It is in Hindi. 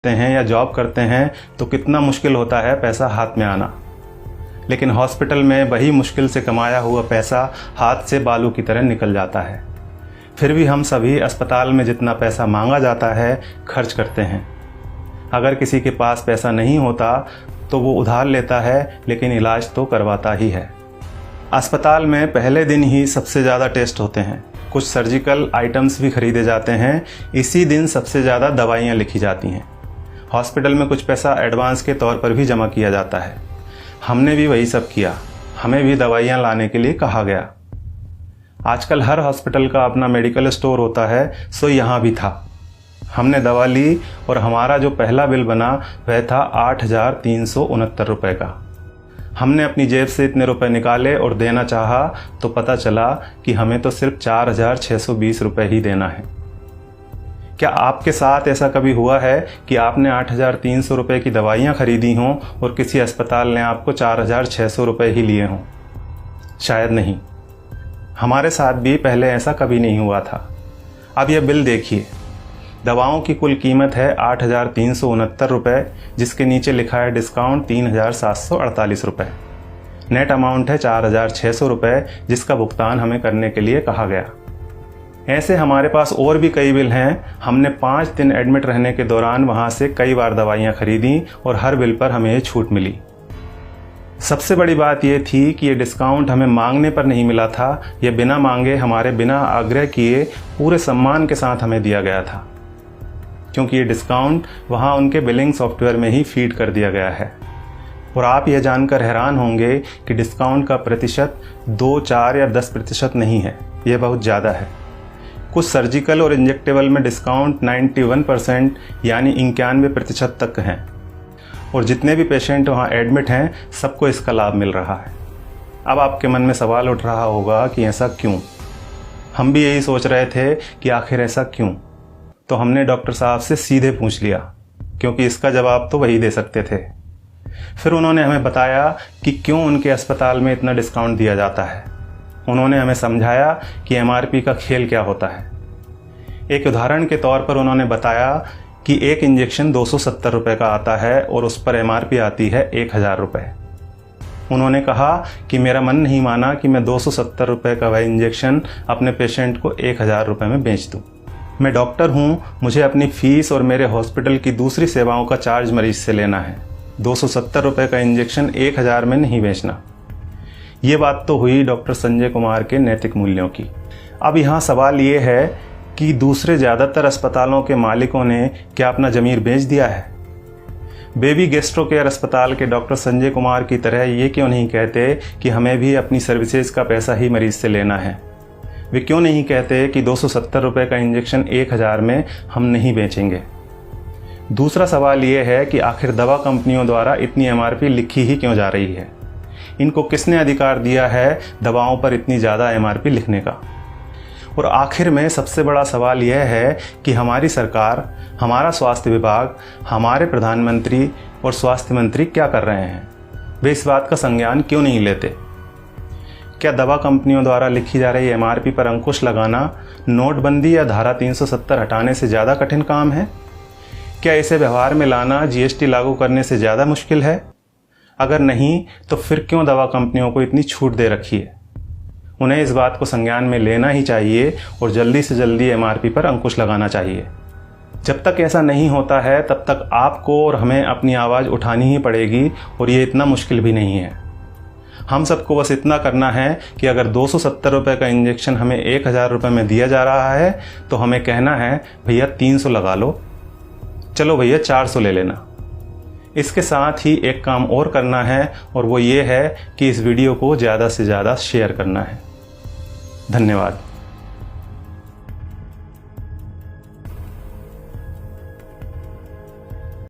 हैं या जॉब करते हैं तो कितना मुश्किल होता है पैसा हाथ में आना, लेकिन हॉस्पिटल में वही मुश्किल से कमाया हुआ पैसा हाथ से बालू की तरह निकल जाता है। फिर भी हम सभी अस्पताल में जितना पैसा मांगा जाता है खर्च करते हैं। अगर किसी के पास पैसा नहीं होता तो वो उधार लेता है, लेकिन इलाज तो करवाता ही है। अस्पताल में पहले दिन ही सबसे ज़्यादा टेस्ट होते हैं, कुछ सर्जिकल आइटम्स भी खरीदे जाते हैं, इसी दिन सबसे ज़्यादा दवाइयाँ लिखी जाती हैं। हॉस्पिटल में कुछ पैसा एडवांस के तौर पर भी जमा किया जाता है। हमने भी वही सब किया, हमें भी दवाइयाँ लाने के लिए कहा गया। आजकल हर हॉस्पिटल का अपना मेडिकल स्टोर होता है, सो यहाँ भी था। हमने दवा ली और हमारा जो पहला बिल बना वह था 8,369 रुपये का। हमने अपनी जेब से इतने रुपए निकाले और देना चाहा तो पता चला कि हमें तो सिर्फ 4,620 रुपये ही देना है। क्या आपके साथ ऐसा कभी हुआ है कि आपने 8,300 रुपये की दवाइयाँ खरीदी हों और किसी अस्पताल ने आपको 4,600 रुपये ही लिए हों? शायद नहीं। हमारे साथ भी पहले ऐसा कभी नहीं हुआ था। अब यह बिल देखिए, दवाओं की कुल कीमत है 8,369 रुपये, जिसके नीचे लिखा है डिस्काउंट 3,748 रुपये। नेट अमाउंट है 4,600 रुपये, जिसका भुगतान हमें करने के लिए कहा गया। ऐसे हमारे पास और भी कई बिल हैं। हमने 5 दिन एडमिट रहने के दौरान वहाँ से कई बार दवाइयाँ खरीदी और हर बिल पर हमें ये छूट मिली। सबसे बड़ी बात यह थी कि ये डिस्काउंट हमें मांगने पर नहीं मिला था, ये बिना मांगे हमारे बिना आग्रह किए पूरे सम्मान के साथ हमें दिया गया था, क्योंकि ये डिस्काउंट वहाँ उनके बिलिंग सॉफ्टवेयर में ही फीड कर दिया गया है। और आप यह जानकर हैरान होंगे कि डिस्काउंट का प्रतिशत 2, 4 या 10% नहीं है, यह बहुत ज़्यादा है। कुछ सर्जिकल और इंजेक्टेबल में डिस्काउंट 91% यानी 91% तक हैं, और जितने भी पेशेंट वहाँ एडमिट हैं सबको इसका लाभ मिल रहा है। अब आपके मन में सवाल उठ रहा होगा कि ऐसा क्यों? हम भी यही सोच रहे थे कि आखिर ऐसा क्यों। तो हमने डॉक्टर साहब से सीधे पूछ लिया, क्योंकि इसका जवाब तो वही दे सकते थे। फिर उन्होंने हमें बताया कि क्यों उनके अस्पताल में इतना डिस्काउंट दिया जाता है। उन्होंने हमें समझाया कि MRP का खेल क्या होता है। एक उदाहरण के तौर पर उन्होंने बताया कि एक इंजेक्शन 270 रुपये का आता है और उस पर MRP आती है 1,000 रुपये। उन्होंने कहा कि मेरा मन नहीं माना कि मैं 270 रुपये का वह इंजेक्शन अपने पेशेंट को 1,000 रुपये में बेच दूँ। मैं डॉक्टर हूँ, मुझे अपनी फ़ीस और मेरे हॉस्पिटल की दूसरी सेवाओं का चार्ज मरीज से लेना है। 270 रुपये का इंजेक्शन 1,000 में नहीं बेचना। ये बात तो हुई डॉक्टर संजय कुमार के नैतिक मूल्यों की। अब यहाँ सवाल ये है कि दूसरे ज़्यादातर अस्पतालों के मालिकों ने क्या अपना ज़मीर बेच दिया है? बेबी गैस्ट्रो केयर अस्पताल के डॉक्टर संजय कुमार की तरह ये क्यों नहीं कहते कि हमें भी अपनी सर्विसेज का पैसा ही मरीज से लेना है? वे क्यों नहीं कहते कि 270 रुपये का इंजेक्शन 1,000 में हम नहीं बेचेंगे? दूसरा सवाल ये है कि आखिर दवा कंपनियों द्वारा इतनी MRP लिखी ही क्यों जा रही है? इनको किसने अधिकार दिया है दवाओं पर इतनी ज़्यादा MRP लिखने का? और आखिर में सबसे बड़ा सवाल यह है कि हमारी सरकार, हमारा स्वास्थ्य विभाग, हमारे प्रधानमंत्री और स्वास्थ्य मंत्री क्या कर रहे हैं? वे इस बात का संज्ञान क्यों नहीं लेते? क्या दवा कंपनियों द्वारा लिखी जा रही MRP पर अंकुश लगाना नोटबंदी या धारा 370 हटाने से ज़्यादा कठिन काम है? क्या इसे व्यवहार में लाना GST लागू करने से ज़्यादा मुश्किल है? अगर नहीं तो फिर क्यों दवा कंपनियों को इतनी छूट दे रखी है? उन्हें इस बात को संज्ञान में लेना ही चाहिए और जल्दी से जल्दी MRP पर अंकुश लगाना चाहिए। जब तक ऐसा नहीं होता है तब तक आपको और हमें अपनी आवाज़ उठानी ही पड़ेगी, और ये इतना मुश्किल भी नहीं है। हम सबको बस इतना करना है कि अगर 270 रुपये का इंजेक्शन हमें 1,000 रुपये में दिया जा रहा है तो हमें कहना है भैया 300 लगा लो, चलो भैया 400 ले लेना। इसके साथ ही एक काम और करना है, और वो ये है कि इस वीडियो को ज़्यादा से ज़्यादा शेयर करना है। धन्यवाद।